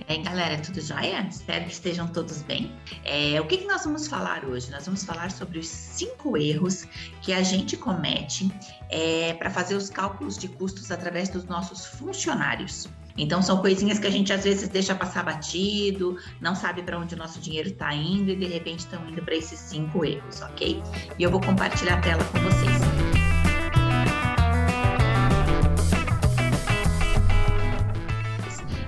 E aí, galera, tudo jóia? Espero que estejam todos bem. O que nós vamos falar hoje? Nós vamos falar sobre os 5 erros que a gente comete para fazer os cálculos de custos através dos nossos funcionários. Então, são coisinhas que a gente às vezes deixa passar batido, não sabe para onde o nosso dinheiro está indo e de repente estão indo para esses 5 erros, ok? E eu vou compartilhar a tela com vocês.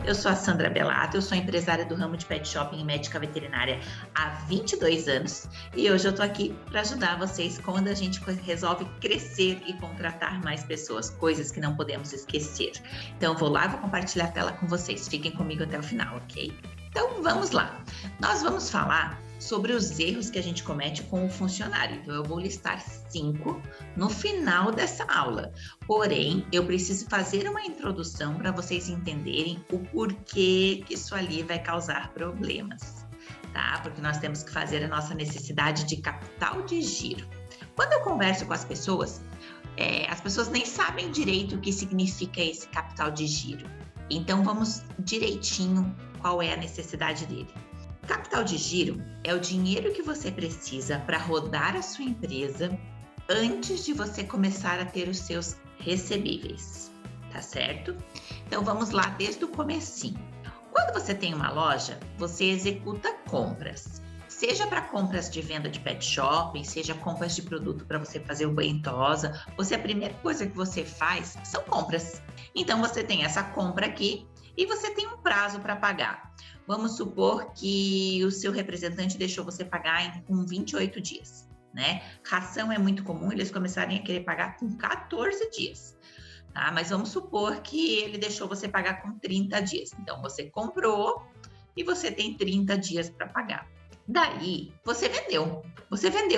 Eu sou a Sandra Bellato, eu sou empresária do ramo de pet shopping e médica veterinária há 22 anos e hoje eu estou aqui para ajudar vocês quando a gente resolve crescer e contratar mais pessoas, coisas que não podemos esquecer. Então vou lá, vou compartilhar a tela com vocês, fiquem comigo até o final, ok? Então vamos lá, nós vamos falar sobre os erros que a gente comete com o funcionário. Então, eu vou listar 5 no final dessa aula. Porém, eu preciso fazer uma introdução para vocês entenderem o porquê que isso ali vai causar problemas, tá? Porque nós temos que fazer a nossa necessidade de capital de giro. Quando eu converso com as pessoas nem sabem direito o que significa esse capital de giro. Então, vamos direitinho qual é a necessidade dele. Capital de giro é o dinheiro que você precisa para rodar a sua empresa antes de você começar a ter os seus recebíveis, tá certo? Então vamos lá desde o comecinho. Quando você tem uma loja, você executa compras, seja para compras de venda de pet shopping, seja compras de produto para você fazer o banho tosa, a primeira coisa que você faz são compras. Então você tem essa compra aqui e você tem um prazo para pagar. Vamos supor que o seu representante deixou você pagar com 28 dias, né? Ração é muito comum, eles começarem a querer pagar com 14 dias, tá? Mas vamos supor que ele deixou você pagar com 30 dias. Então, você comprou e você tem 30 dias para pagar. Daí, você vendeu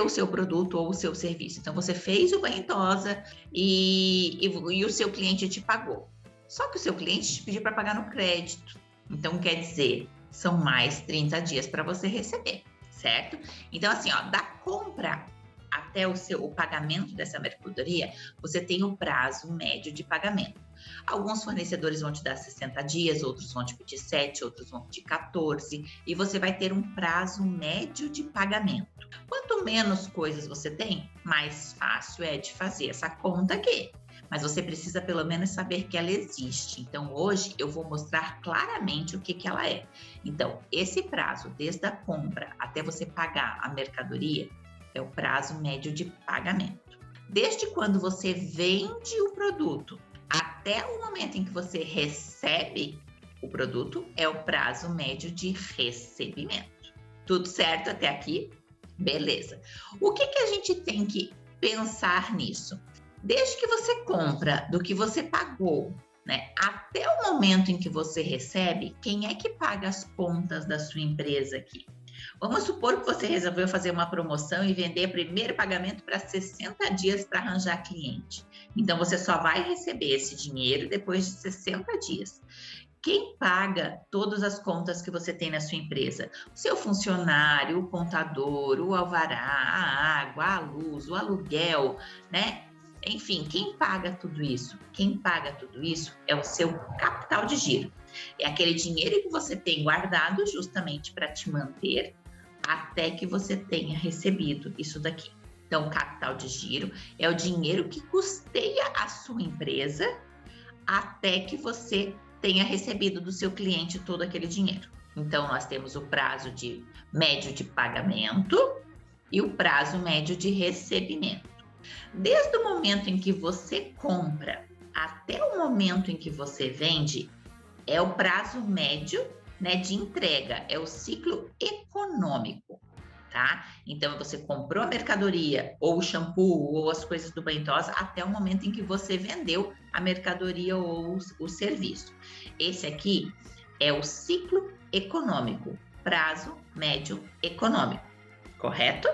o seu produto ou o seu serviço. Então, você fez o banho tosa e o seu cliente te pagou. Só que o seu cliente te pediu para pagar no crédito. Então, quer dizer, são mais 30 dias para você receber, certo? Então, assim, da compra até o pagamento dessa mercadoria, você tem o prazo médio de pagamento. Alguns fornecedores vão te dar 60 dias, outros vão te pedir 7, outros vão pedir 14, e você vai ter um prazo médio de pagamento. Quanto menos coisas você tem, mais fácil é de fazer essa conta aqui. Mas você precisa pelo menos saber que ela existe. Então, hoje eu vou mostrar claramente o que ela é. Então, esse prazo, desde a compra até você pagar a mercadoria, é o prazo médio de pagamento. Desde quando você vende o produto até o momento em que você recebe o produto, é o prazo médio de recebimento. Tudo certo até aqui? Beleza. O que a gente tem que pensar nisso? Desde que você compra do que você pagou, né, até o momento em que você recebe, quem é que paga as contas da sua empresa aqui? Vamos supor que você resolveu fazer uma promoção e vender primeiro pagamento para 60 dias para arranjar cliente. Então, você só vai receber esse dinheiro depois de 60 dias. Quem paga todas as contas que você tem na sua empresa? O seu funcionário, o contador, o alvará, a água, a luz, o aluguel, né? Enfim, quem paga tudo isso? Quem paga tudo isso é o seu capital de giro. É aquele dinheiro que você tem guardado justamente para te manter até que você tenha recebido isso daqui. Então, o capital de giro é o dinheiro que custeia a sua empresa até que você tenha recebido do seu cliente todo aquele dinheiro. Então, nós temos o prazo médio de pagamento e o prazo médio de recebimento. Desde o momento em que você compra até o momento em que você vende, é o prazo médio, né, de entrega, é o ciclo econômico, tá? Então, você comprou a mercadoria, ou o shampoo, ou as coisas do banho tosa, até o momento em que você vendeu a mercadoria ou o serviço. Esse aqui é o ciclo econômico, prazo médio econômico, correto?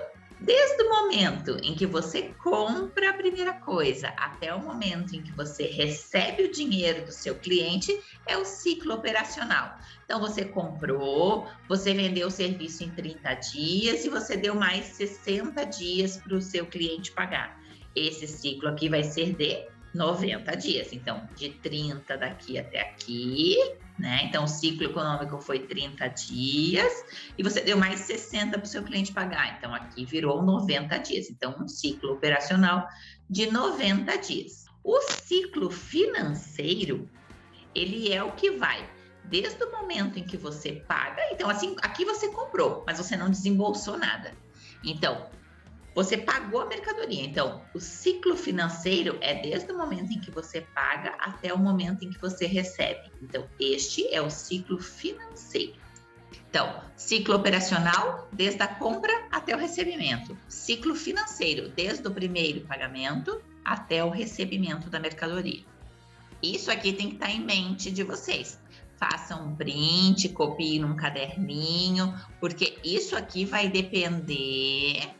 Desde o momento em que você compra a primeira coisa até o momento em que você recebe o dinheiro do seu cliente, é o ciclo operacional. Então, você comprou, você vendeu o serviço em 30 dias e você deu mais 60 dias para o seu cliente pagar. Esse ciclo aqui vai ser de 90 dias. Então, de 30 daqui até aqui, né? Então, o ciclo econômico foi 30 dias e você deu mais 60 para o seu cliente pagar. Então, aqui virou 90 dias. Então, um ciclo operacional de 90 dias. O ciclo financeiro, ele é o que vai desde o momento em que você paga. Então, assim, aqui você comprou, mas você não desembolsou nada. Então, você pagou a mercadoria. Então, o ciclo financeiro é desde o momento em que você paga até o momento em que você recebe. Então, este é o ciclo financeiro. Então, ciclo operacional, desde a compra até o recebimento. Ciclo financeiro, desde o primeiro pagamento até o recebimento da mercadoria. Isso aqui tem que estar em mente de vocês. Façam um print, copiem num caderninho, porque isso aqui vai depender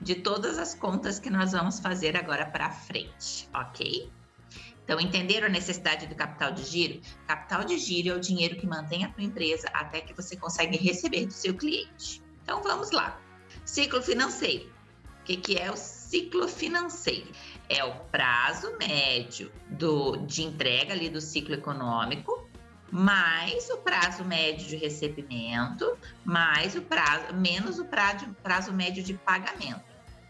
de todas as contas que nós vamos fazer agora para frente, ok? Então, entenderam a necessidade do capital de giro? Capital de giro é o dinheiro que mantém a tua empresa até que você consegue receber do seu cliente. Então, vamos lá. Ciclo financeiro. O que é o ciclo financeiro? É o prazo médio de entrega ali do ciclo econômico, mais o prazo médio de recebimento, mais o prazo, menos o prazo médio de pagamento.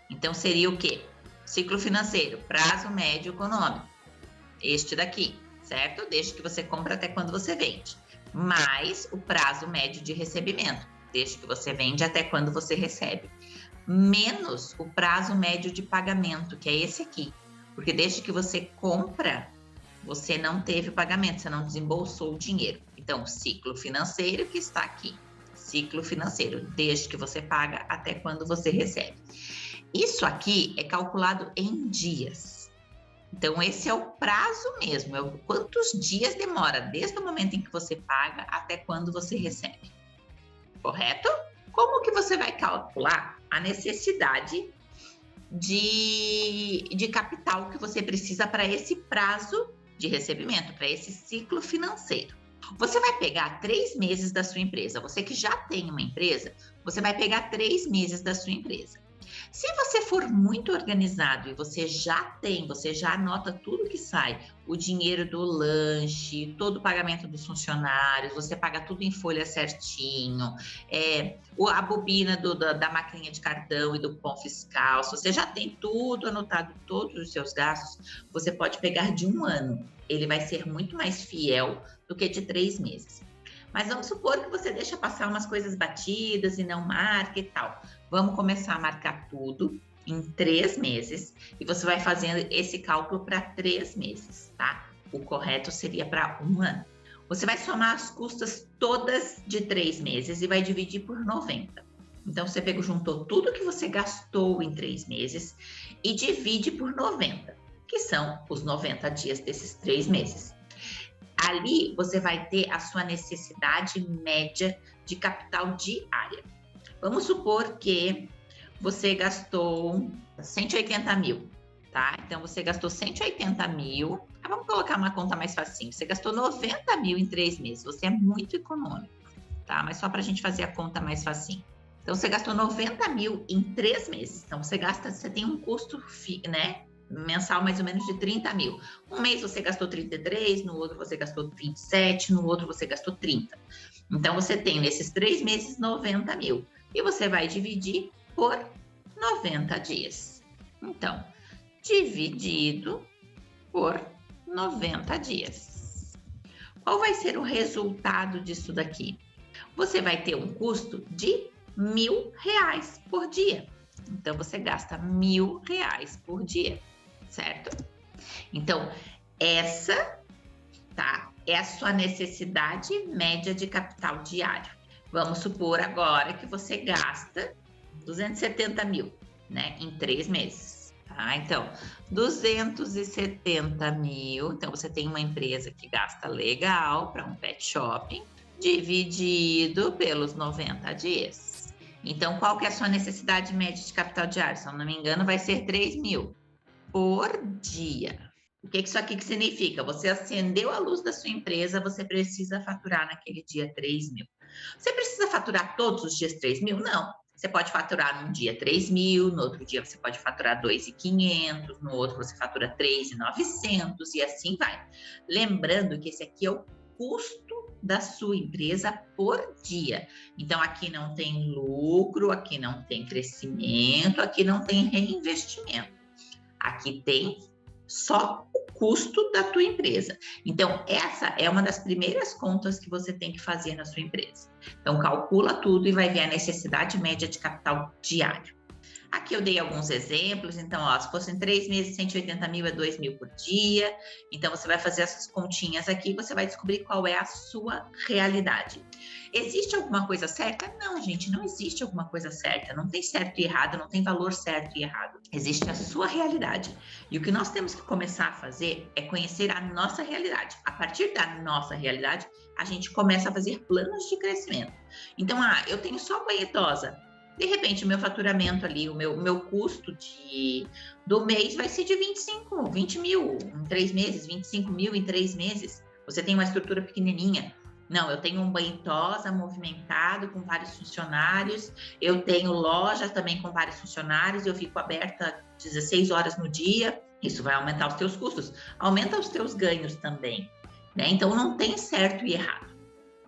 Então, seria o quê? Ciclo financeiro, prazo médio econômico. Este daqui, certo? Desde que você compra até quando você vende. Mais o prazo médio de recebimento, desde que você vende até quando você recebe. Menos o prazo médio de pagamento, que é esse aqui. Porque desde que você compra, você não teve pagamento, você não desembolsou o dinheiro. Então, ciclo financeiro que está aqui. Ciclo financeiro, desde que você paga até quando você recebe. Isso aqui é calculado em dias. Então, esse é o prazo mesmo, é quantos dias demora desde o momento em que você paga até quando você recebe. Correto? Como que você vai calcular a necessidade de capital que você precisa para esse prazo de recebimento, para esse ciclo financeiro? Você vai pegar 3 meses da sua empresa. Você que já tem uma empresa, você vai pegar 3 meses da sua empresa. Se você for muito organizado e você já anota tudo que sai, o dinheiro do lanche, todo o pagamento dos funcionários, você paga tudo em folha certinho, a bobina da maquininha de cartão e do cupom fiscal, se você já tem tudo anotado, todos os seus gastos, você pode pegar de 1 ano. Ele vai ser muito mais fiel do que de 3 meses. Mas vamos supor que você deixa passar umas coisas batidas e não marca e tal. Vamos começar a marcar tudo em 3 meses e você vai fazendo esse cálculo para 3 meses, tá? O correto seria para 1 ano. Você vai somar as custas todas de 3 meses e vai dividir por 90. Então, você juntou tudo que você gastou em 3 meses e divide por 90, que são os 90 dias desses 3 meses. Ali, você vai ter a sua necessidade média de capital diária. Vamos supor que você gastou 180 mil, tá? Então, você gastou 180 mil. Vamos colocar uma conta mais facinho. Você gastou 90 mil em 3 meses. Você é muito econômico, tá? Mas só para a gente fazer a conta mais facinho. Então, você gastou 90 mil em 3 meses. Então, você tem um custo, né? Mensal mais ou menos de 30 mil. Um mês você gastou 33, no outro você gastou 27, no outro você gastou 30. Então, você tem nesses 3 meses 90 mil. E você vai dividir por 90 dias. Então, dividido por 90 dias. Qual vai ser o resultado disso daqui? Você vai ter um custo de R$1.000 por dia. Então, você gasta R$1.000 por dia, certo? Então, essa, tá, é a sua necessidade média de capital diário. Vamos supor agora que você gasta 270 mil, né, em 3 meses. Tá? Então, 270 mil. Então, você tem uma empresa que gasta legal para um pet shopping, dividido pelos 90 dias. Então, qual que é a sua necessidade média de capital diário? Se eu não me engano, vai ser 3 mil por dia. O que isso aqui significa? Você acendeu a luz da sua empresa, você precisa faturar naquele dia 3 mil. Você precisa faturar todos os dias 3 mil? Não. Você pode faturar num dia 3.000, no outro dia você pode faturar 2.500, no outro você fatura 3.900 e assim vai. Lembrando que esse aqui é o custo da sua empresa por dia. Então, aqui não tem lucro, aqui não tem crescimento, aqui não tem reinvestimento. Aqui tem só o custo da tua empresa. Então, essa é uma das primeiras contas que você tem que fazer na sua empresa. Então, calcula tudo e vai ver a necessidade média de capital diário. Aqui eu dei alguns exemplos, então, ó, se fossem 3 meses, 180 mil é 2 mil por dia. Então, você vai fazer essas continhas aqui e você vai descobrir qual é a sua realidade. Existe alguma coisa certa? Não, gente, não existe alguma coisa certa. Não tem certo e errado, não tem valor certo e errado. Existe a sua realidade. E o que nós temos que começar a fazer é conhecer a nossa realidade. A partir da nossa realidade, a gente começa a fazer planos de crescimento. Então, eu tenho só banha idosa. De repente, o meu faturamento ali, o meu custo do mês vai ser de 20 mil em 3 meses, 25 mil em 3 meses. Você tem uma estrutura pequenininha. Não, eu tenho um banho tosa movimentado com vários funcionários, eu tenho loja também com vários funcionários, eu fico aberta 16 horas no dia, isso vai aumentar os teus custos, aumenta os teus ganhos também, né? Então, não tem certo e errado.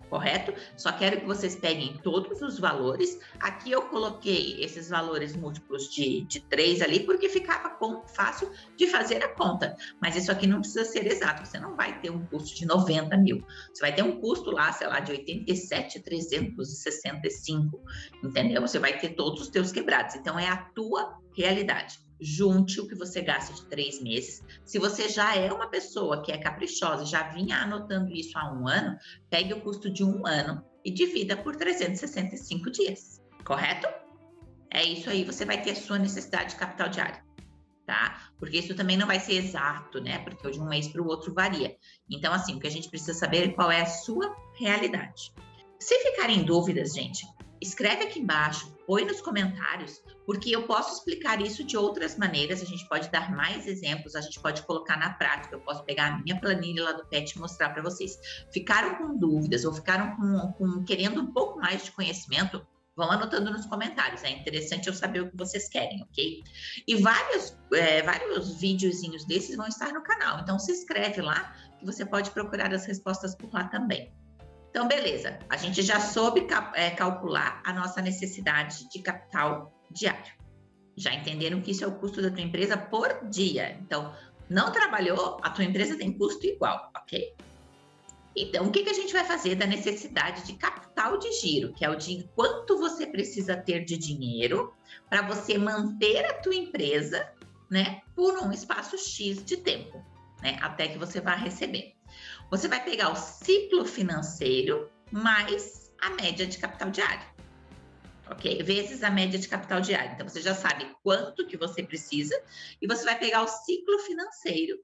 Correto? Só quero que vocês peguem todos os valores. Aqui eu coloquei esses valores múltiplos de 3 ali, porque ficava fácil de fazer a conta. Mas isso aqui não precisa ser exato. Você não vai ter um custo de 90 mil. Você vai ter um custo lá, sei lá, de 87.365. Entendeu? Você vai ter todos os teus quebrados. Então, é a tua realidade. Junte o que você gasta de 3 meses. Se você já é uma pessoa que é caprichosa, já vinha anotando isso há 1 ano, pegue o custo de 1 ano e divida por 365 dias, correto? É isso aí, você vai ter a sua necessidade de capital diário, tá? Porque isso também não vai ser exato, né? Porque de um mês para o outro varia. Então, assim, o que a gente precisa saber é qual é a sua realidade. Se ficarem dúvidas, gente, escreve aqui embaixo, põe nos comentários, porque eu posso explicar isso de outras maneiras, a gente pode dar mais exemplos, a gente pode colocar na prática, eu posso pegar a minha planilha lá do PET e mostrar para vocês. Ficaram com dúvidas ou ficaram querendo um pouco mais de conhecimento? Vão anotando nos comentários, é interessante eu saber o que vocês querem, ok? E vários videozinhos desses vão estar no canal, então se inscreve lá que você pode procurar as respostas por lá também. Então, beleza, a gente já soube calcular a nossa necessidade de capital diário. Já entenderam que isso é o custo da tua empresa por dia. Então, não trabalhou, a tua empresa tem custo igual, ok? Então, o que a gente vai fazer da necessidade de capital de giro, que é o de quanto você precisa ter de dinheiro para você manter a tua empresa, né, por um espaço X de tempo, né, até que você vá receber. Você vai pegar o ciclo financeiro mais a média de capital diário, ok? Vezes a média de capital diário. Então, você já sabe quanto que você precisa e você vai pegar o ciclo financeiro,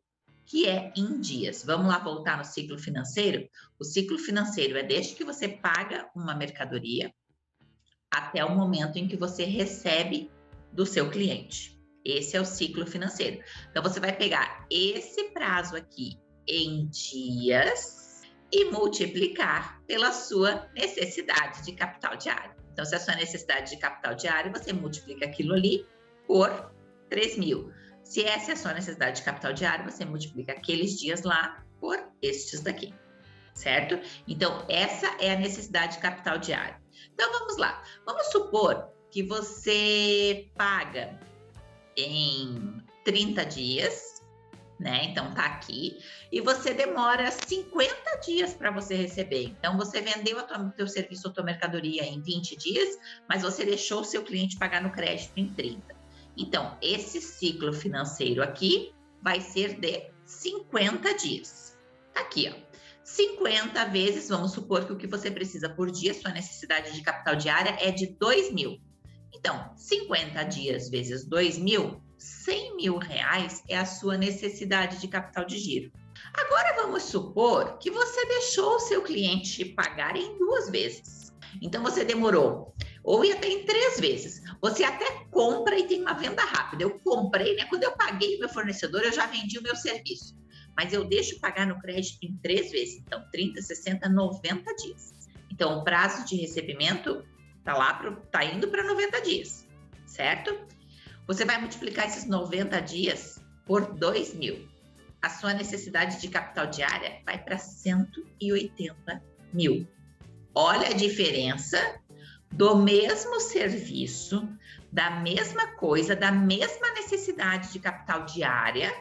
que é em dias. Vamos lá voltar no ciclo financeiro? O ciclo financeiro é desde que você paga uma mercadoria até o momento em que você recebe do seu cliente. Esse é o ciclo financeiro. Então, você vai pegar esse prazo aqui em dias e multiplicar pela sua necessidade de capital diário. Então, se a sua necessidade de capital diário, você multiplica aquilo ali por 3 mil. Se essa é a sua necessidade de capital diário, você multiplica aqueles dias lá por estes daqui, certo? Então, essa é a necessidade de capital diário. Então, vamos lá. Vamos supor que você paga em 30 dias, né? Então, tá aqui. E você demora 50 dias para você receber. Então, você vendeu o teu serviço ou tua mercadoria em 20 dias, mas você deixou o seu cliente pagar no crédito em 30. Então, esse ciclo financeiro aqui vai ser de 50 dias. Tá aqui, ó. 50 vezes, vamos supor que o que você precisa por dia, sua necessidade de capital diária é de 2 mil. Então, 50 dias vezes 2 mil, 100 mil reais é a sua necessidade de capital de giro. Agora, vamos supor que você deixou o seu cliente pagar em 2 vezes. Então, você demorou, ou até em 3 vezes. Você até compra e tem uma venda rápida. Eu comprei, né? Quando eu paguei o meu fornecedor, eu já vendi o meu serviço. Mas eu deixo pagar no crédito em 3 vezes. Então, 30, 60, 90 dias. Então, o prazo de recebimento Tá indo para 90 dias, certo? Você vai multiplicar esses 90 dias por 2.000. A sua necessidade de capital diária vai para 180 mil. Olha a diferença do mesmo serviço, da mesma coisa, da mesma necessidade de capital diária,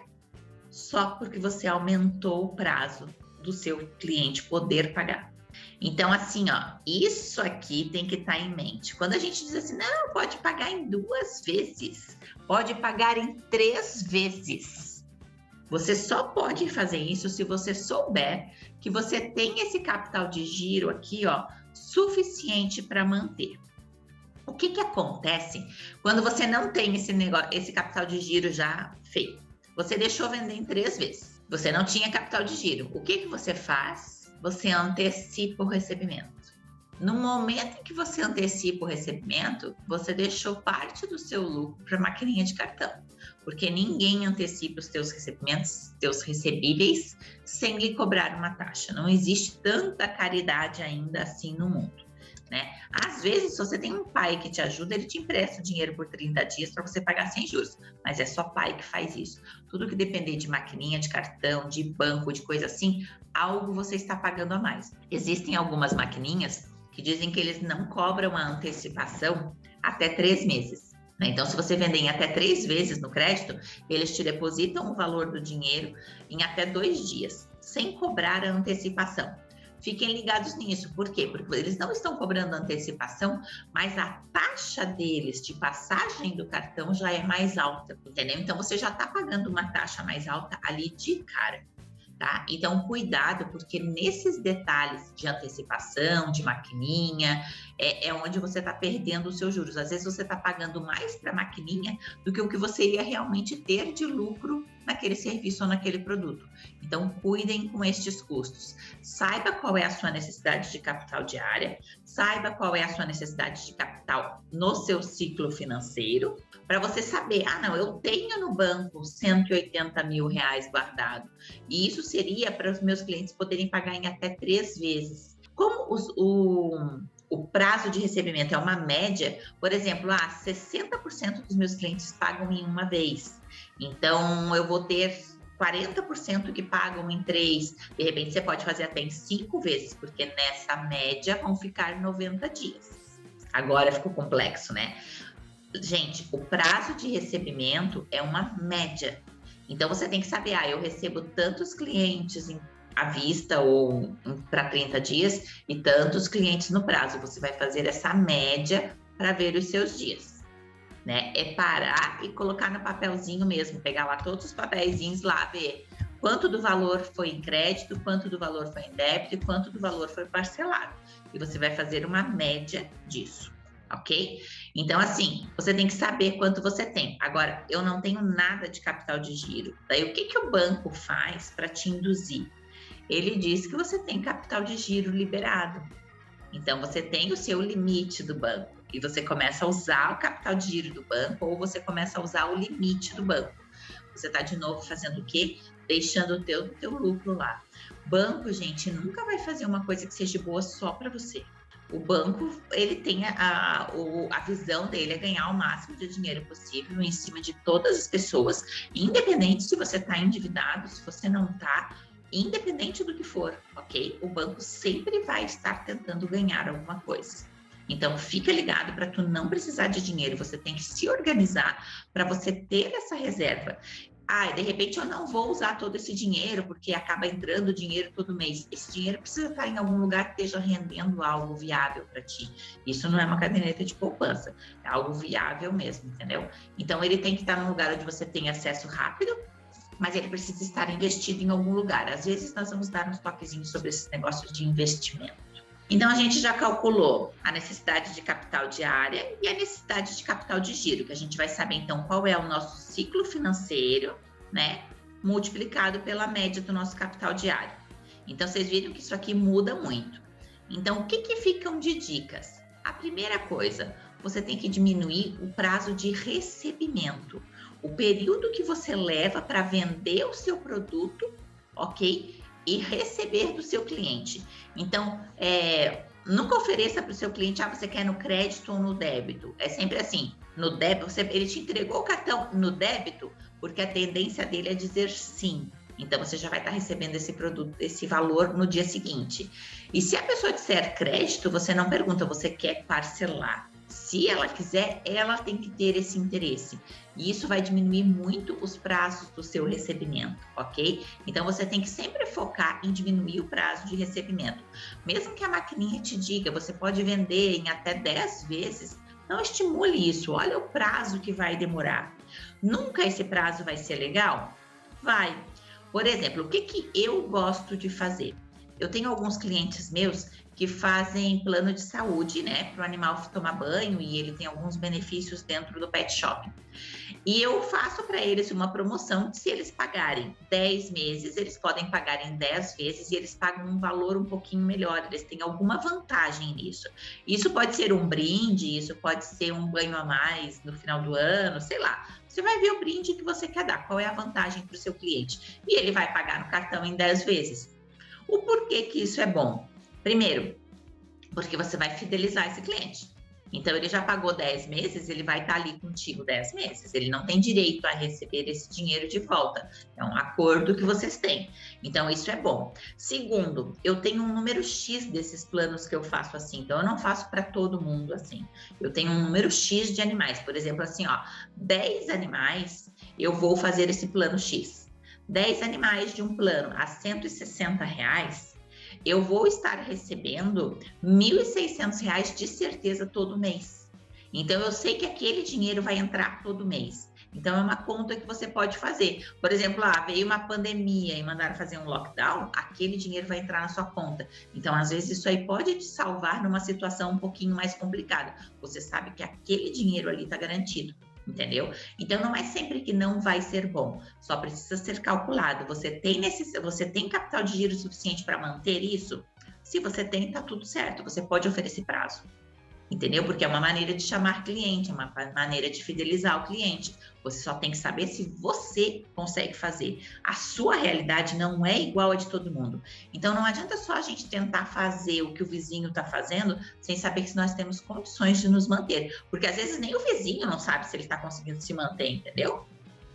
só porque você aumentou o prazo do seu cliente poder pagar. Então, assim, ó, isso aqui tem que estar em mente. Quando a gente diz assim, não, pode pagar em 2 vezes, pode pagar em 3 vezes. Você só pode fazer isso se você souber que você tem esse capital de giro aqui, ó, suficiente para manter. O que acontece quando você não tem esse capital de giro já feito? Você deixou vender em 3 vezes. Você não tinha capital de giro. O que você faz? Você antecipa o recebimento. No momento em que você antecipa o recebimento, você deixou parte do seu lucro para a maquininha de cartão. Porque ninguém antecipa os teus recebimentos, teus recebíveis, sem lhe cobrar uma taxa. Não existe tanta caridade ainda assim no mundo, né? Às vezes, se você tem um pai que te ajuda, ele te empresta o dinheiro por 30 dias para você pagar sem juros. Mas é só pai que faz isso. Tudo que depender de maquininha, de cartão, de banco, de coisa assim, algo você está pagando a mais. Existem algumas maquininhas que dizem que eles não cobram a antecipação até 3 meses. Então, se você vender em até 3 vezes no crédito, eles te depositam o valor do dinheiro em até 2 dias, sem cobrar a antecipação. Fiquem ligados nisso. Por quê? Porque eles não estão cobrando antecipação, mas a taxa deles de passagem do cartão já é mais alta, entendeu? Então, você já está pagando uma taxa mais alta ali de cara. Tá? Então, cuidado, porque nesses detalhes de antecipação, de maquininha, é onde você está perdendo os seus juros. Às vezes você está pagando mais para a maquininha do que o que você iria realmente ter de lucro naquele serviço ou naquele produto. Então, cuidem com estes custos. Saiba qual é a sua necessidade de capital diária, saiba qual é a sua necessidade de capital no seu ciclo financeiro, para você saber, não, eu tenho no banco 180 mil reais guardado, e isso seria para os meus clientes poderem pagar em até 3 vezes. Como o prazo de recebimento é uma média, por exemplo, 60% dos meus clientes pagam em uma vez. Então, eu vou ter 40% que pagam em 3. De repente, você pode fazer até em 5 vezes, porque nessa média vão ficar 90 dias. Agora ficou complexo, né? Gente, o prazo de recebimento é uma média. Então, você tem que saber, eu recebo tantos clientes à vista ou para 30 dias e tantos clientes no prazo. Você vai fazer essa média para ver os seus dias, né? É parar e colocar no papelzinho mesmo, pegar lá todos os papeizinhos lá, ver quanto do valor foi em crédito, quanto do valor foi em débito e quanto do valor foi parcelado. E você vai fazer uma média disso, ok? Então, assim, você tem que saber quanto você tem. Agora, eu não tenho nada de capital de giro. Daí, o que o banco faz para te induzir? Ele diz que você tem capital de giro liberado. Então, você tem o seu limite do banco e você começa a usar o capital de giro do banco ou você começa a usar o limite do banco. Você está, de novo, fazendo o quê? Deixando o teu lucro lá. Banco, gente, nunca vai fazer uma coisa que seja boa só para você. O banco, ele tem a visão dele é ganhar o máximo de dinheiro possível em cima de todas as pessoas, independente se você está endividado, se você não está, independente do que for, ok? O banco sempre vai estar tentando ganhar alguma coisa. Então, fica ligado para tu não precisar de dinheiro, você tem que se organizar para você ter essa reserva. De repente eu não vou usar todo esse dinheiro, porque acaba entrando dinheiro todo mês. Esse dinheiro precisa estar em algum lugar que esteja rendendo algo viável para ti. Isso não é uma caderneta de poupança, é algo viável mesmo, entendeu? Então, ele tem que estar num lugar onde você tem acesso rápido, mas ele precisa estar investido em algum lugar. Às vezes, nós vamos dar uns toquezinhos sobre esses negócios de investimento. Então, a gente já calculou a necessidade de capital diária e a necessidade de capital de giro, que a gente vai saber, então, qual é o nosso ciclo financeiro, né, multiplicado pela média do nosso capital diário. Então, vocês viram que isso aqui muda muito. Então, o que ficam de dicas? A primeira coisa, você tem que diminuir o prazo de recebimento. O período que você leva para vender o seu produto, ok? E receber do seu cliente. Então, nunca ofereça para o seu cliente, você quer no crédito ou no débito. É sempre assim, no débito, ele te entregou o cartão no débito, porque a tendência dele é dizer sim. Então, você já vai estar recebendo esse produto, esse valor no dia seguinte. E se a pessoa disser crédito, você não pergunta, você quer parcelar. Se ela quiser, ela tem que ter esse interesse. E isso vai diminuir muito os prazos do seu recebimento, ok? Então, você tem que sempre focar em diminuir o prazo de recebimento. Mesmo que a maquininha te diga, você pode vender em até 10 vezes, não estimule isso. Olha o prazo que vai demorar. Nunca esse prazo vai ser legal? Vai. Por exemplo, o que eu gosto de fazer? Eu tenho alguns clientes meus que fazem plano de saúde, né, para o animal tomar banho, e ele tem alguns benefícios dentro do pet shop. E eu faço para eles uma promoção que, se eles pagarem 10 meses, eles podem pagar em 10 vezes e eles pagam um valor um pouquinho melhor, eles têm alguma vantagem nisso. Isso pode ser um brinde, isso pode ser um banho a mais no final do ano, sei lá. Você vai ver o brinde que você quer dar, qual é a vantagem para o seu cliente. E ele vai pagar no cartão em 10 vezes. O porquê que isso é bom? Primeiro, porque você vai fidelizar esse cliente. Então, ele já pagou 10 meses, ele vai estar ali contigo 10 meses. Ele não tem direito a receber esse dinheiro de volta. É um acordo que vocês têm. Então, isso é bom. Segundo, eu tenho um número X desses planos que eu faço assim. Então, eu não faço para todo mundo assim. Eu tenho um número X de animais. Por exemplo, assim, 10 animais, eu vou fazer esse plano X. 10 animais de um plano a R$160, eu vou estar recebendo R$1.600 de certeza todo mês. Então, eu sei que aquele dinheiro vai entrar todo mês. Então, é uma conta que você pode fazer. Por exemplo, veio uma pandemia e mandaram fazer um lockdown, aquele dinheiro vai entrar na sua conta. Então, às vezes, isso aí pode te salvar numa situação um pouquinho mais complicada. Você sabe que aquele dinheiro ali está garantido. Entendeu? Então, não é sempre que não vai ser bom, só precisa ser calculado. Você tem capital de giro suficiente para manter isso? Se você tem, tá tudo certo, você pode oferecer prazo. Entendeu? Porque é uma maneira de chamar cliente, é uma maneira de fidelizar o cliente. Você só tem que saber se você consegue fazer. A sua realidade não é igual a de todo mundo. Então, não adianta só a gente tentar fazer o que o vizinho está fazendo sem saber se nós temos condições de nos manter. Porque, às vezes, nem o vizinho não sabe se ele está conseguindo se manter, entendeu?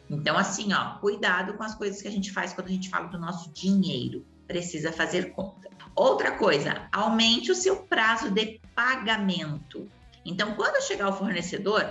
Então, assim, cuidado com as coisas que a gente faz quando a gente fala do nosso dinheiro. Precisa fazer conta. Outra coisa, aumente o seu prazo de pagamento. Então, quando chegar o fornecedor,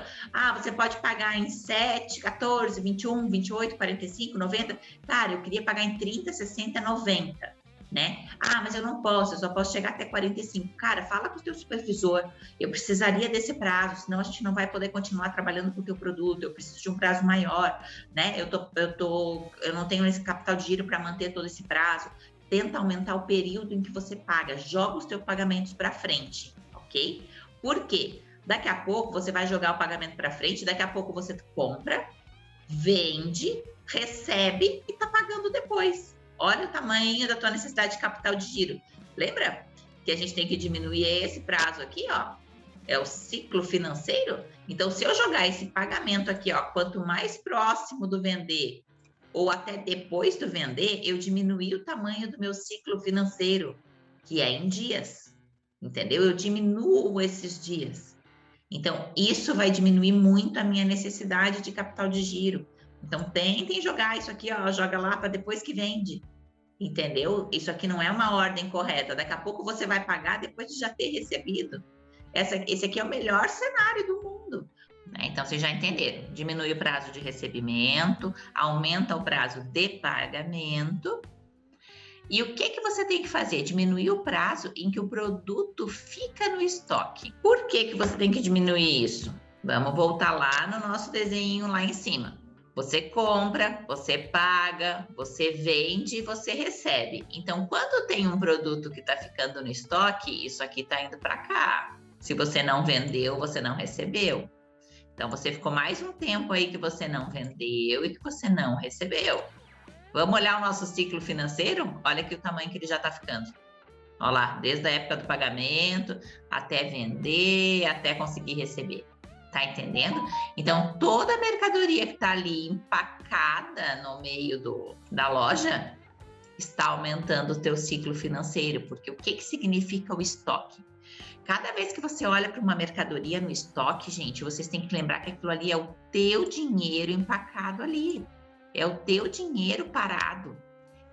você pode pagar em 7, 14, 21, 28, 45, 90. Cara, eu queria pagar em 30, 60, 90, né? Mas eu não posso, eu só posso chegar até 45. Cara, fala com o teu supervisor. Eu precisaria desse prazo, senão a gente não vai poder continuar trabalhando com o teu produto. Eu preciso de um prazo maior, né? Eu não tenho esse capital de giro para manter todo esse prazo. Tenta aumentar o período em que você paga, joga os teus pagamentos para frente, ok? Por quê? Daqui a pouco você vai jogar o pagamento para frente, daqui a pouco você compra, vende, recebe e está pagando depois. Olha o tamanho da tua necessidade de capital de giro. Lembra que a gente tem que diminuir esse prazo aqui, é o ciclo financeiro? Então, se eu jogar esse pagamento aqui, quanto mais próximo do vender ou até depois do vender, eu diminuí o tamanho do meu ciclo financeiro, que é em dias, entendeu? Eu diminuo esses dias. Então, isso vai diminuir muito a minha necessidade de capital de giro. Então, tentem jogar isso aqui, joga lá para depois que vende, entendeu? Isso aqui não é uma ordem correta. Daqui a pouco você vai pagar depois de já ter recebido. Esse aqui é o melhor cenário do mundo. Então, vocês já entenderam. Diminui o prazo de recebimento, aumenta o prazo de pagamento. E o que você tem que fazer? Diminuir o prazo em que o produto fica no estoque. Por que você tem que diminuir isso? Vamos voltar lá no nosso desenho lá em cima. Você compra, você paga, você vende, você recebe. Então, quando tem um produto que está ficando no estoque, isso aqui está indo para cá. Se você não vendeu, você não recebeu. Então, você ficou mais um tempo aí que você não vendeu e que você não recebeu. Vamos olhar o nosso ciclo financeiro? Olha aqui o tamanho que ele já está ficando. Olha lá, desde a época do pagamento, até vender, até conseguir receber. Tá entendendo? Então, toda a mercadoria que está ali empacada no meio da loja está aumentando o teu ciclo financeiro. Porque o que significa o estoque? Cada vez que você olha para uma mercadoria no estoque, gente, vocês têm que lembrar que aquilo ali é o teu dinheiro empacado ali. É o teu dinheiro parado.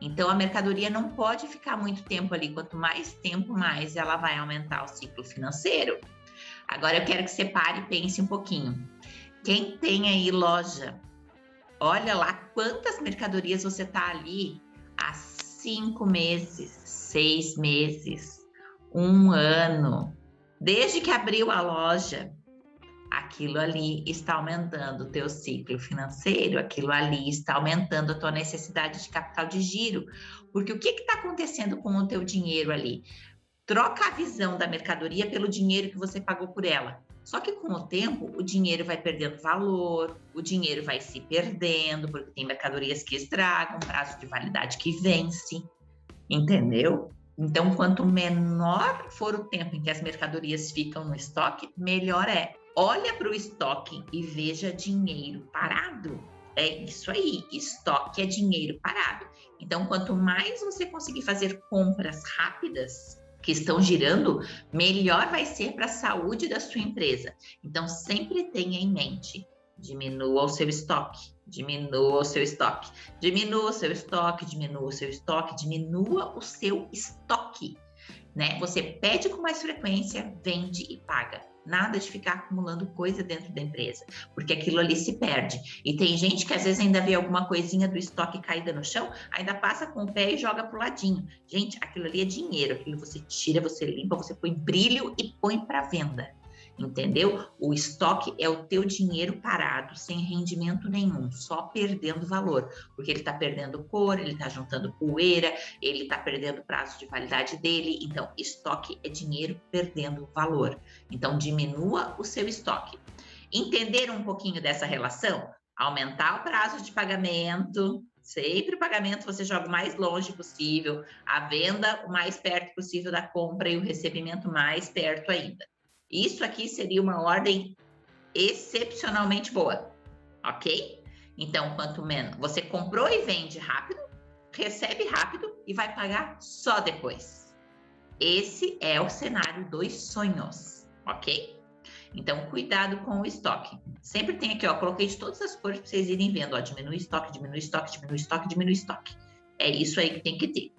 Então, a mercadoria não pode ficar muito tempo ali. Quanto mais tempo, mais ela vai aumentar o ciclo financeiro. Agora, eu quero que você pare e pense um pouquinho. Quem tem aí loja, olha lá quantas mercadorias você está ali há 5 meses, 6 meses, 1 ano. Desde que abriu a loja, aquilo ali está aumentando o teu ciclo financeiro, aquilo ali está aumentando a tua necessidade de capital de giro. Porque o que está acontecendo com o teu dinheiro ali? Troca a visão da mercadoria pelo dinheiro que você pagou por ela. Só que com o tempo, o dinheiro vai perdendo valor, o dinheiro vai se perdendo, porque tem mercadorias que estragam, prazo de validade que vence, entendeu? Então, quanto menor for o tempo em que as mercadorias ficam no estoque, melhor é. Olha para o estoque e veja dinheiro parado. É isso aí, estoque é dinheiro parado. Então, quanto mais você conseguir fazer compras rápidas, que estão girando, melhor vai ser para a saúde da sua empresa. Então, sempre tenha em mente, diminua o seu estoque, diminua o seu estoque, diminua o seu estoque, diminua o seu estoque, diminua o seu estoque, né? Você pede com mais frequência, vende e paga. Nada de ficar acumulando coisa dentro da empresa, porque aquilo ali se perde. E tem gente que às vezes ainda vê alguma coisinha do estoque caída no chão, ainda passa com o pé e joga pro ladinho. Gente, aquilo ali é dinheiro, aquilo você tira, você limpa, você põe brilho e põe para venda. Entendeu? O estoque é o teu dinheiro parado, sem rendimento nenhum, só perdendo valor, porque ele está perdendo cor, ele está juntando poeira, ele está perdendo o prazo de validade dele. Então, estoque é dinheiro perdendo valor. Então, diminua o seu estoque. Entender um pouquinho dessa relação? Aumentar o prazo de pagamento, sempre o pagamento você joga o mais longe possível, a venda o mais perto possível da compra e o recebimento mais perto ainda. Isso aqui seria uma ordem excepcionalmente boa, ok? Então, quanto menos você comprou e vende rápido, recebe rápido e vai pagar só depois. Esse é o cenário dos sonhos, ok? Então, cuidado com o estoque. Sempre tem aqui, ó, coloquei de todas as cores para vocês irem vendo, ó, diminui estoque, diminui estoque, diminui estoque, diminui estoque. É isso aí que tem que ter.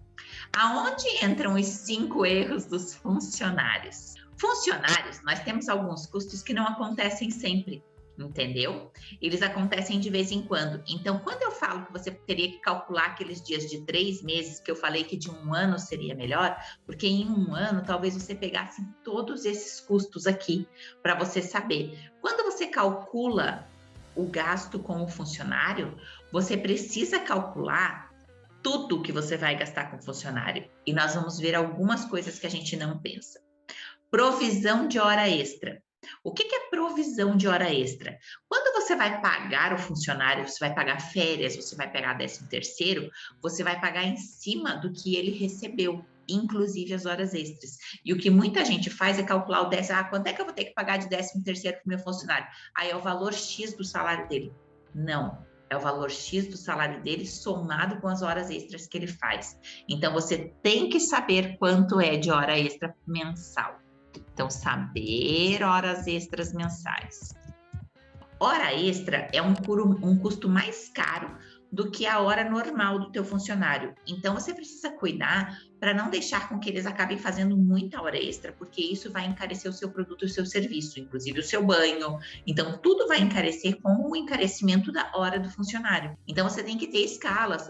Aonde entram os 5 erros dos funcionários? Funcionários, nós temos alguns custos que não acontecem sempre, entendeu? Eles acontecem de vez em quando. Então, quando eu falo que você teria que calcular aqueles dias de 3 meses, que eu falei que de 1 ano seria melhor, porque em 1 ano talvez você pegasse todos esses custos aqui para você saber. Quando você calcula o gasto com o funcionário, você precisa calcular tudo que você vai gastar com o funcionário. E nós vamos ver algumas coisas que a gente não pensa. Provisão de hora extra. O que é provisão de hora extra? Quando você vai pagar o funcionário, você vai pagar férias, você vai pegar 13º, você vai pagar em cima do que ele recebeu, inclusive as horas extras. E o que muita gente faz é calcular o 10, quanto é que eu vou ter que pagar de 13º para o meu funcionário? Aí é o valor X do salário dele. Não, é o valor X do salário dele somado com as horas extras que ele faz. Então, você tem que saber quanto é de hora extra mensal. Então, saber horas extras mensais. Hora extra é um custo mais caro do que a hora normal do teu funcionário. Então, você precisa cuidar para não deixar com que eles acabem fazendo muita hora extra, porque isso vai encarecer o seu produto e o seu serviço, inclusive o seu banho. Então, tudo vai encarecer com o encarecimento da hora do funcionário. Então, você tem que ter escalas.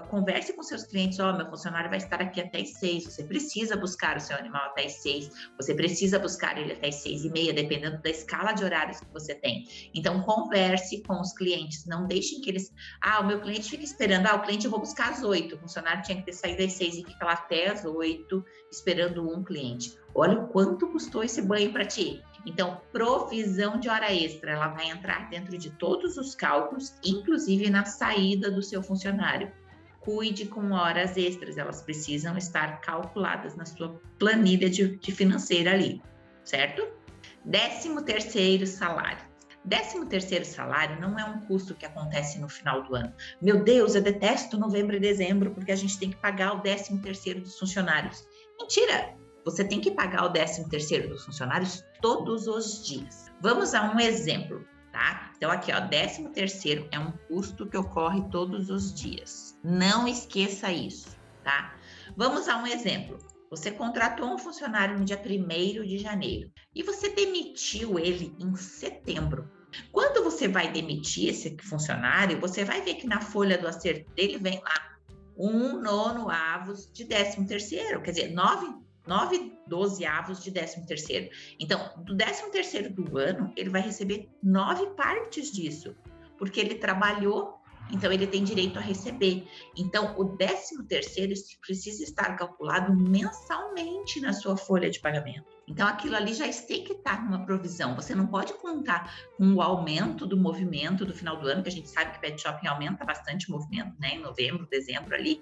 Converse com seus clientes. Meu funcionário vai estar aqui até as 6. Você precisa buscar o seu animal até as 6. Você precisa buscar ele até as 6:30, dependendo da escala de horários que você tem. Então, converse com os clientes. Não deixem que eles... o meu cliente fica esperando. O cliente eu vou buscar às 8. O funcionário tinha que ter saído às 6 e fica lá até às 8, esperando um cliente. Olha o quanto custou esse banho para ti. Então, provisão de hora extra, ela vai entrar dentro de todos os cálculos, inclusive na saída do seu funcionário. Cuide com horas extras, elas precisam estar calculadas na sua planilha de financeira ali, certo? 13º salário. 13º salário não é um custo que acontece no final do ano. Meu Deus, eu detesto novembro e dezembro porque a gente tem que pagar o 13º dos funcionários. Mentira! você tem que pagar o 13º dos funcionários todos os dias. Vamos a um exemplo, tá? Então aqui, ó, 13º é um custo que ocorre todos os dias. Não esqueça isso, tá? Vamos a um exemplo. Você contratou um funcionário no dia 1º de janeiro e você demitiu ele em setembro. Quando você vai demitir esse funcionário, você vai ver que na folha do acerto dele vem lá 1/9 de 13º, quer dizer, 9/12 de 13º. Então, do 13º do ano, ele vai receber 9 partes disso, porque ele trabalhou, então ele tem direito a receber. Então, o 13º precisa estar calculado mensalmente na sua folha de pagamento. Então, aquilo ali já tem que estar numa provisão. Você não pode contar com o aumento do movimento do final do ano, que a gente sabe que pet shopping aumenta bastante o movimento, né? Em novembro, dezembro ali.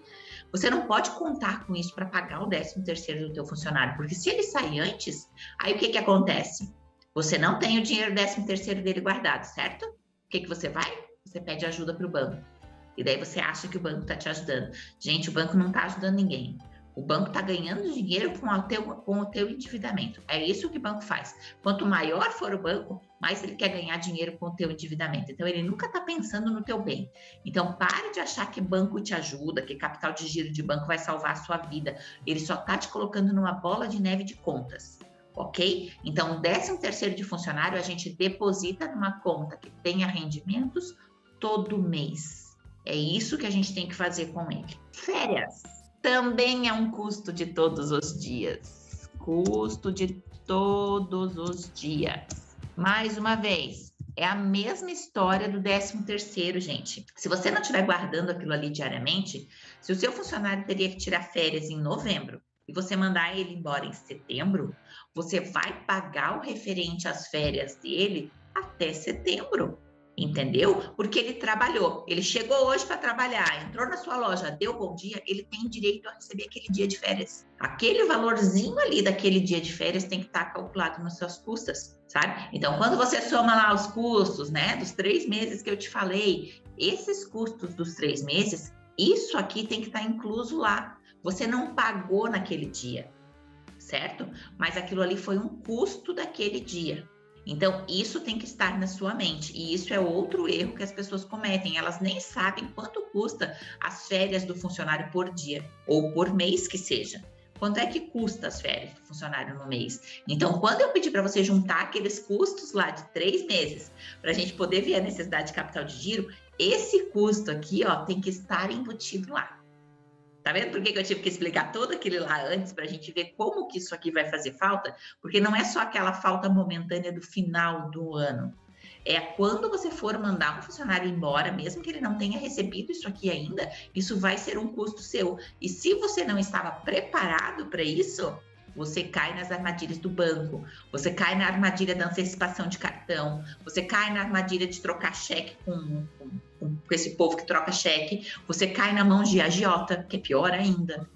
Você não pode contar com isso para pagar o 13º do teu funcionário, porque se ele sair antes, aí o que acontece? Você não tem o dinheiro do 13º dele guardado, certo? O que você vai? Você pede ajuda para o banco. E daí você acha que o banco está te ajudando. Gente, o banco não está ajudando ninguém. O banco está ganhando dinheiro com o teu endividamento. É isso que o banco faz. Quanto maior for o banco, mais ele quer ganhar dinheiro com o teu endividamento. Então, ele nunca está pensando no teu bem. Então, pare de achar que banco te ajuda, que capital de giro de banco vai salvar a sua vida. Ele só está te colocando numa bola de neve de contas. Ok? Então, o 13º de funcionário a gente deposita numa conta que tenha rendimentos todo mês. É isso que a gente tem que fazer com ele. Férias também é um custo de todos os dias. Custo de todos os dias. Mais uma vez, é a mesma história do 13º, gente. Se você não estiver guardando aquilo ali diariamente, se o seu funcionário teria que tirar férias em novembro e você mandar ele embora em setembro, você vai pagar o referente às férias dele até setembro. Entendeu? Porque ele trabalhou, ele chegou hoje para trabalhar, entrou na sua loja, deu bom dia, ele tem direito a receber aquele dia de férias. Aquele valorzinho ali daquele dia de férias tem que estar calculado nas suas custas, sabe? Então, quando você soma lá os custos, né, dos 3 meses que eu te falei, esses custos dos 3 meses, isso aqui tem que estar incluso lá. Você não pagou naquele dia, certo? Mas aquilo ali foi um custo daquele dia. Então, isso tem que estar na sua mente. E isso é outro erro que as pessoas cometem. Elas nem sabem quanto custa as férias do funcionário por dia, ou por mês que seja. Quanto é que custa as férias do funcionário no mês? Então, quando eu pedir para você juntar aqueles custos lá de 3 meses, para a gente poder ver a necessidade de capital de giro, esse custo aqui, ó, tem que estar embutido lá. Tá vendo por que eu tive que explicar todo aquele lá antes, para a gente ver como que isso aqui vai fazer falta? Porque não é só aquela falta momentânea do final do ano. É quando você for mandar um funcionário embora, mesmo que ele não tenha recebido isso aqui ainda, isso vai ser um custo seu. E se você não estava preparado para isso, você cai nas armadilhas do banco, você cai na armadilha da antecipação de cartão, você cai na armadilha de trocar cheque com esse povo que troca cheque, você cai na mão de agiota, que é pior ainda,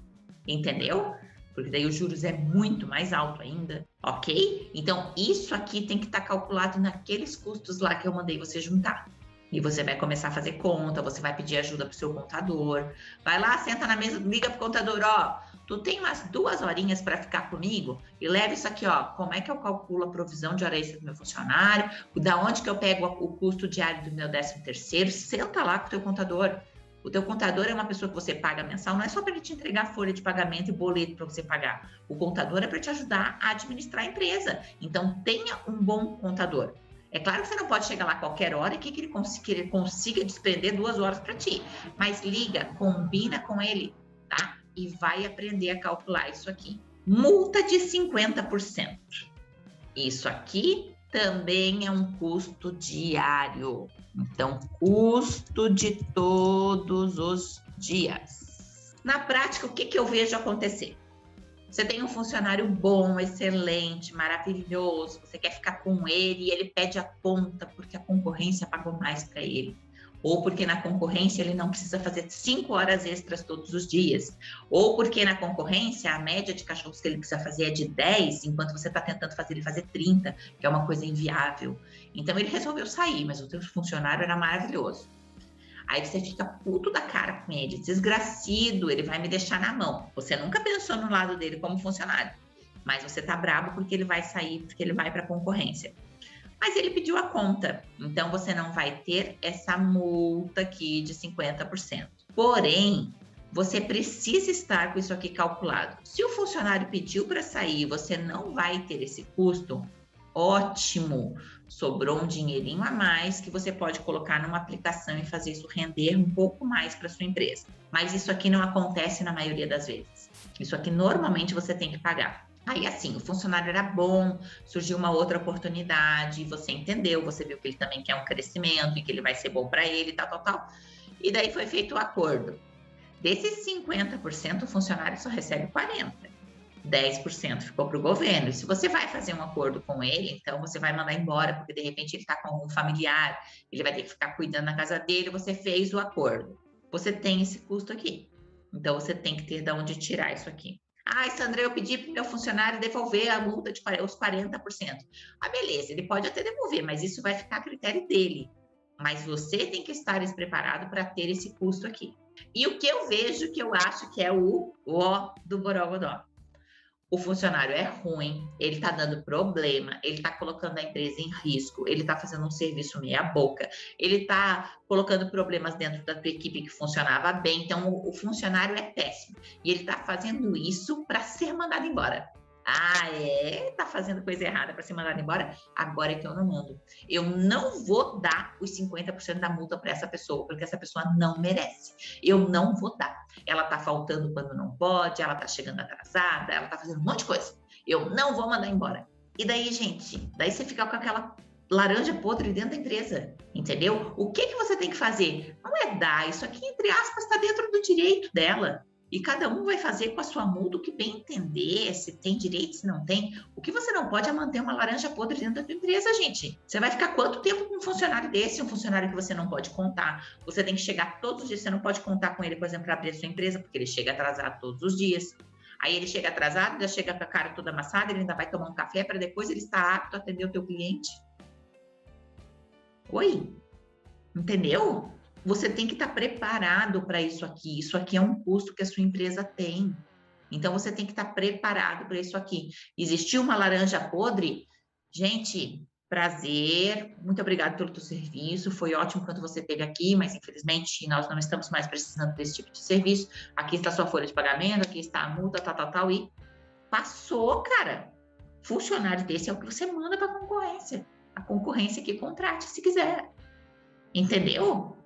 entendeu? Porque daí os juros é muito mais alto ainda, ok? Então, isso aqui tem que estar calculado naqueles custos lá que eu mandei você juntar. E você vai começar a fazer conta, você vai pedir ajuda pro seu contador. Vai lá, senta na mesa, liga pro contador, ó, tu tem umas 2 horinhas para ficar comigo? E leva isso aqui, ó, como é que eu calculo a provisão de hora extra do meu funcionário? Da onde que eu pego o custo diário do meu 13º? Senta lá com o teu contador. O teu contador é uma pessoa que você paga mensal, não é só para ele te entregar folha de pagamento e boleto para você pagar. O contador é para te ajudar a administrar a empresa. Então, tenha um bom contador. É claro que você não pode chegar lá a qualquer hora e que ele consiga desprender 2 horas para ti. Mas liga, combina com ele, tá? E vai aprender a calcular isso aqui. Multa de 50%. Isso aqui também é um custo diário. Então, custo de todos os dias. Na prática, o que eu vejo acontecer? Você tem um funcionário bom, excelente, maravilhoso, você quer ficar com ele e ele pede a conta porque a concorrência pagou mais para ele. Ou porque na concorrência ele não precisa fazer 5 horas extras todos os dias. Ou porque na concorrência a média de cachorros que ele precisa fazer é de 10, enquanto você está tentando fazer ele fazer 30, que é uma coisa inviável. Então ele resolveu sair, mas o teu funcionário era maravilhoso. Aí você fica puto da cara com ele, desgracido, ele vai me deixar na mão. Você nunca pensou no lado dele como funcionário. mas você tá brabo porque ele vai sair, porque ele vai para a concorrência. Mas ele pediu a conta, então você não vai ter essa multa aqui de 50%. Porém, você precisa estar com isso aqui calculado. Se o funcionário pediu para sair, você não vai ter esse custo, ótimo, sobrou um dinheirinho a mais que você pode colocar numa aplicação e fazer isso render um pouco mais para sua empresa. Mas isso aqui não acontece na maioria das vezes. Isso aqui normalmente você tem que pagar. Aí assim, o funcionário era bom, surgiu uma outra oportunidade, você entendeu, você viu que ele também quer um crescimento e que ele vai ser bom para ele, tal. E daí foi feito o acordo. Desses 50%, o funcionário só recebe 40%. 10% ficou para o governo. E se você vai fazer um acordo com ele, então você vai mandar embora, porque de repente ele está com algum familiar, ele vai ter que ficar cuidando na casa dele, você fez o acordo. Você tem esse custo aqui. Então você tem que ter de onde tirar isso aqui. Ah, Sandra, eu pedi para o meu funcionário devolver a multa de os 40%. Ah, beleza, ele pode até devolver, mas isso vai ficar a critério dele. Mas você tem que estar preparado para ter esse custo aqui. E o que eu vejo, que eu acho que é o ó do Borogodó. O funcionário é ruim, ele está dando problema, ele está colocando a empresa em risco, ele está fazendo um serviço meia boca, ele está colocando problemas dentro da tua equipe que funcionava bem, então o funcionário é péssimo. E ele está fazendo isso para ser mandado embora. Ah, tá fazendo coisa errada para ser mandado embora? Agora é que eu não mando. Eu não vou dar os 50% da multa para essa pessoa, porque essa pessoa não merece. Eu não vou dar. Ela tá faltando quando não pode, ela tá chegando atrasada, ela tá fazendo um monte de coisa. Eu não vou mandar embora. E daí, gente, daí você fica com aquela laranja podre dentro da empresa, entendeu? O que você tem que fazer? Não é dar, isso aqui, entre aspas, está dentro do direito dela. E cada um vai fazer com a sua multa o que bem entender, se tem direito, se não tem. O que você não pode é manter uma laranja podre dentro da tua empresa, gente. Você vai ficar quanto tempo com um funcionário desse, um funcionário que você não pode contar? Você tem que chegar todos os dias, você não pode contar com ele, por exemplo, para abrir a sua empresa, porque ele chega atrasado todos os dias. Aí ele chega atrasado, já chega com a cara toda amassada, ele ainda vai tomar um café para depois ele estar apto a atender o teu cliente. Oi? Entendeu? Você tem que estar preparado para isso aqui. Isso aqui é um custo que a sua empresa tem. Então, você tem que estar preparado para isso aqui. Existiu uma laranja podre? Gente, prazer. Muito obrigado pelo teu serviço. Foi ótimo quando você esteve aqui, mas infelizmente nós não estamos mais precisando desse tipo de serviço. Aqui está a sua folha de pagamento, aqui está a multa, tal. E passou, cara. Funcionário desse é o que você manda para a concorrência. A concorrência que contrate, se quiser. Entendeu?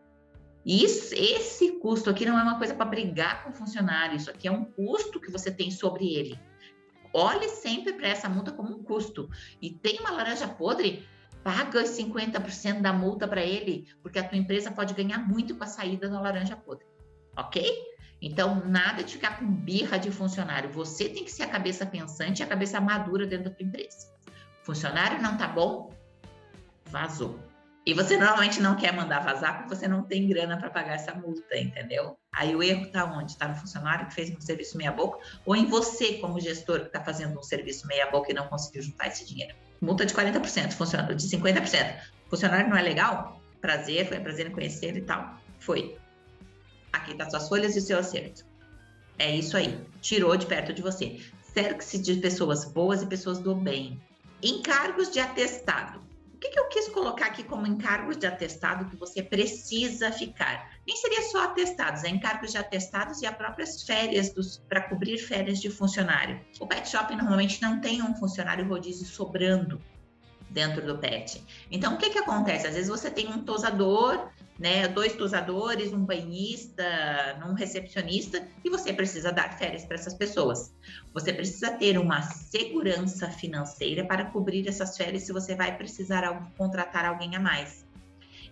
Isso, esse custo aqui não é uma coisa para brigar com o funcionário, isso aqui é um custo que você tem sobre ele. Olhe sempre para essa multa como um custo. E tem uma laranja podre, paga os 50% da multa para ele, porque a tua empresa pode ganhar muito com a saída da laranja podre, ok? Então, nada de ficar com birra de funcionário. Você tem que ser a cabeça pensante e a cabeça madura dentro da tua empresa. Funcionário não tá bom? Vazou. E você normalmente não quer mandar vazar porque você não tem grana para pagar essa multa, entendeu? Aí o erro está onde? Está no funcionário que fez um serviço meia boca ou em você como gestor que está fazendo um serviço meia boca e não conseguiu juntar esse dinheiro. Multa de 40%, funcionário de 50%. Funcionário não é legal? Prazer, foi um prazer em conhecer e tal. Foi. Aqui tá suas folhas e o seu acerto. É isso aí. Tirou de perto de você. Cerque-se de pessoas boas e pessoas do bem. Encargos de atestado. O que eu quis colocar aqui como encargos de atestado que você precisa ficar? Nem seria só atestados, é encargos de atestados e as próprias férias para cobrir férias de funcionário. O pet shop normalmente não tem um funcionário rodízio sobrando dentro do pet. Então, o que acontece? Às vezes você tem um tosador, né, 2 tosadores, um banhista, um recepcionista, e você precisa dar férias para essas pessoas. Você precisa ter uma segurança financeira para cobrir essas férias se você vai precisar contratar alguém a mais.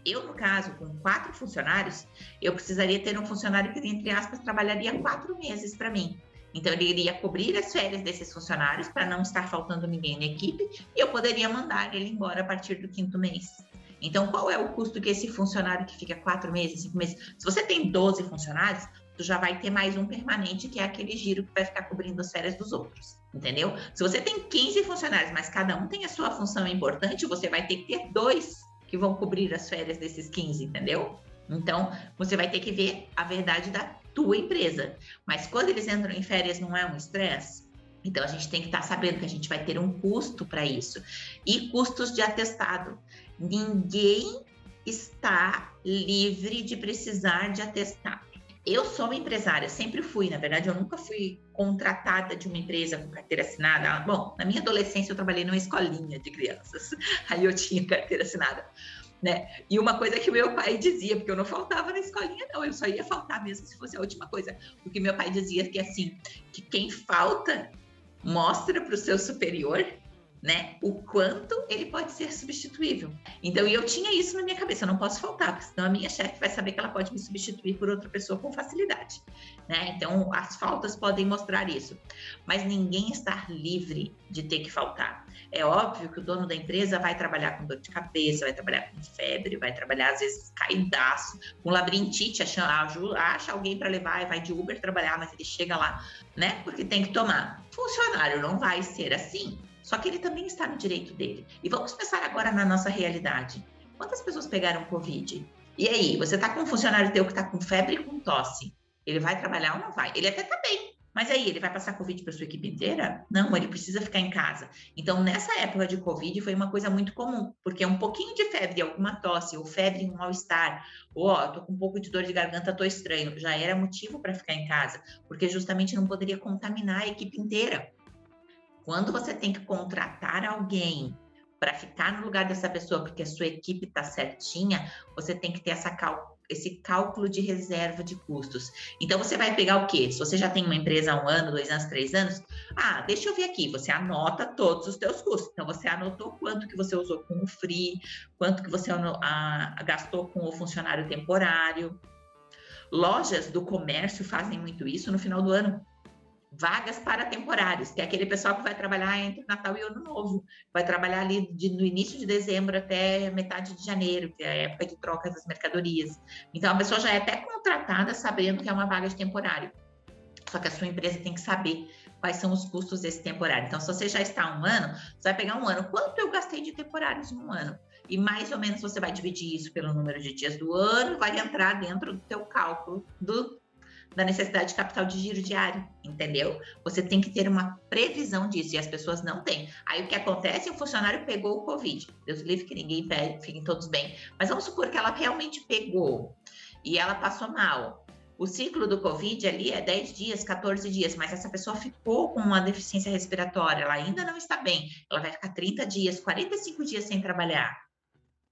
Eu, no caso, com 4 funcionários, eu precisaria ter um funcionário que, entre aspas, trabalharia 4 meses para mim. Então, ele iria cobrir as férias desses funcionários para não estar faltando ninguém na equipe e eu poderia mandar ele embora a partir do 5º mês. Então, qual é o custo que esse funcionário que fica 4 meses, 5 meses? Se você tem 12 funcionários, tu já vai ter mais um permanente, que é aquele giro que vai ficar cobrindo as férias dos outros, entendeu? Se você tem 15 funcionários, mas cada um tem a sua função importante, você vai ter que ter 2 que vão cobrir as férias desses 15, entendeu? Então, você vai ter que ver a verdade da tua empresa. Mas quando eles entram em férias, não é um estresse? Então, a gente tem que estar sabendo que a gente vai ter um custo para isso. E custos de atestado. Ninguém está livre de precisar de atestado. Eu sou uma empresária, sempre fui, na verdade, eu nunca fui contratada de uma empresa com carteira assinada. Bom, na minha adolescência eu trabalhei numa escolinha de crianças, aí eu tinha carteira assinada, né? E uma coisa que meu pai dizia, porque eu não faltava na escolinha, não, eu só ia faltar mesmo se fosse a última coisa. Porque meu pai dizia que assim, que quem falta mostra para o seu superior, né, o quanto ele pode ser substituível. Então, eu tinha isso na minha cabeça, eu não posso faltar, porque senão a minha chefe vai saber que ela pode me substituir por outra pessoa com facilidade, né? Então, as faltas podem mostrar isso, mas ninguém está livre de ter que faltar. É óbvio que o dono da empresa vai trabalhar com dor de cabeça, vai trabalhar com febre, vai trabalhar, às vezes, caidaço, com labirintite, acha alguém para levar e vai de Uber trabalhar, mas ele chega lá, né, porque tem que tomar. Funcionário não vai ser assim. Só que ele também está no direito dele. E vamos pensar agora na nossa realidade. Quantas pessoas pegaram Covid? E aí, você está com um funcionário teu que está com febre e com tosse. Ele vai trabalhar ou não vai? Ele até está bem. Mas aí, ele vai passar Covid para sua equipe inteira? Não, ele precisa ficar em casa. Então, nessa época de Covid, foi uma coisa muito comum. Porque um pouquinho de febre, alguma tosse, ou febre e um mal-estar, ou tô com um pouco de dor de garganta, tô estranho, já era motivo para ficar em casa. Porque justamente não poderia contaminar a equipe inteira. Quando você tem que contratar alguém para ficar no lugar dessa pessoa, porque a sua equipe está certinha, você tem que ter esse cálculo de reserva de custos. Então, você vai pegar o quê? Se você já tem uma empresa há 1 ano, 2 anos, 3 anos, deixa eu ver aqui, você anota todos os teus custos. Então, você anotou quanto que você usou com o free, quanto que você gastou com o funcionário temporário. Lojas do comércio fazem muito isso no final do ano. Vagas para temporários, que é aquele pessoal que vai trabalhar entre Natal e Ano Novo, vai trabalhar ali no início de dezembro até metade de janeiro, que é a época de troca das mercadorias. Então, a pessoa já é até contratada sabendo que é uma vaga de temporário. Só que a sua empresa tem que saber quais são os custos desse temporário. Então, se você já está há 1 ano, você vai pegar 1 ano. Quanto eu gastei de temporários em 1 ano? E mais ou menos você vai dividir isso pelo número de dias do ano, vai entrar dentro do teu cálculo da necessidade de capital de giro diário, entendeu? Você tem que ter uma previsão disso, e as pessoas não têm. Aí o que acontece? O funcionário pegou o Covid. Deus livre que ninguém pega, fiquem todos bem. Mas vamos supor que ela realmente pegou e ela passou mal. O ciclo do Covid ali é 10 dias, 14 dias, mas essa pessoa ficou com uma deficiência respiratória, ela ainda não está bem, ela vai ficar 30 dias, 45 dias sem trabalhar.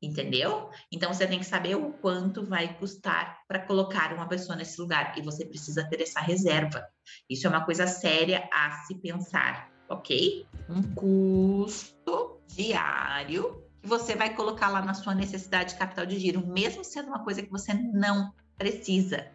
Entendeu? Então, você tem que saber o quanto vai custar para colocar uma pessoa nesse lugar. E você precisa ter essa reserva. Isso é uma coisa séria a se pensar, ok? Um custo diário que você vai colocar lá na sua necessidade de capital de giro, mesmo sendo uma coisa que você não precisa,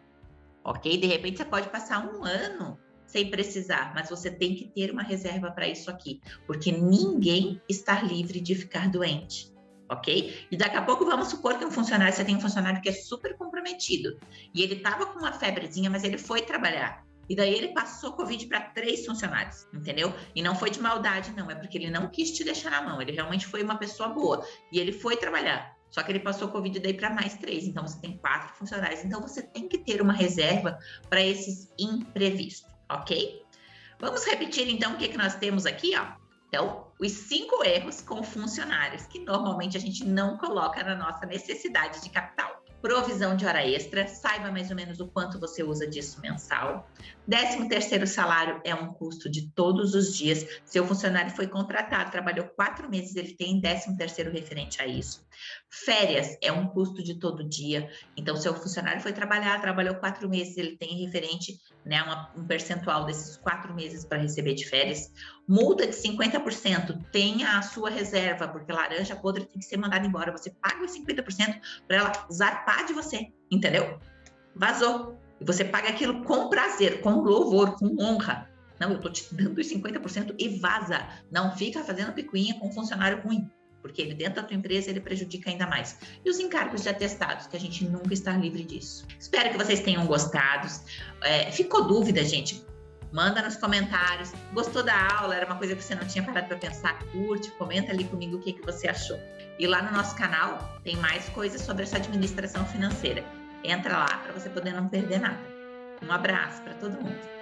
ok? De repente, você pode passar 1 ano sem precisar, mas você tem que ter uma reserva para isso aqui, porque ninguém está livre de ficar doente. Ok? E daqui a pouco vamos supor que você tem um funcionário que é super comprometido e ele estava com uma febrezinha, mas ele foi trabalhar. E daí ele passou Covid para 3 funcionários, entendeu? E não foi de maldade, não, é porque ele não quis te deixar na mão, ele realmente foi uma pessoa boa e ele foi trabalhar. Só que ele passou Covid daí para mais 3, então você tem 4 funcionários. Então você tem que ter uma reserva para esses imprevistos, ok? Vamos repetir então o que nós temos aqui, ó. Então, os 5 erros com funcionários que normalmente a gente não coloca na nossa necessidade de capital. Provisão de hora extra, saiba mais ou menos o quanto você usa disso mensal. 13º salário é um custo de todos os dias. Seu funcionário foi contratado, trabalhou 4 meses, ele tem 13º referente a isso. Férias é um custo de todo dia. Então, seu funcionário foi trabalhar, trabalhou 4 meses, ele tem referente, né, um percentual desses 4 meses para receber de férias. Multa de 50%, tenha a sua reserva, porque laranja podre tem que ser mandada embora. Você paga os 50% para ela zarpar de você, entendeu? Vazou. E você paga aquilo com prazer, com louvor, com honra. Não, eu tô te dando os 50% e vaza. Não fica fazendo picuinha com um funcionário ruim, porque ele dentro da tua empresa ele prejudica ainda mais. E os encargos de atestados, que a gente nunca está livre disso. Espero que vocês tenham gostado. Ficou dúvida, gente? Manda nos comentários. Gostou da aula? Era uma coisa que você não tinha parado para pensar? Curte, comenta ali comigo o que você achou. E lá no nosso canal tem mais coisas sobre essa administração financeira. Entra lá para você poder não perder nada. Um abraço para todo mundo.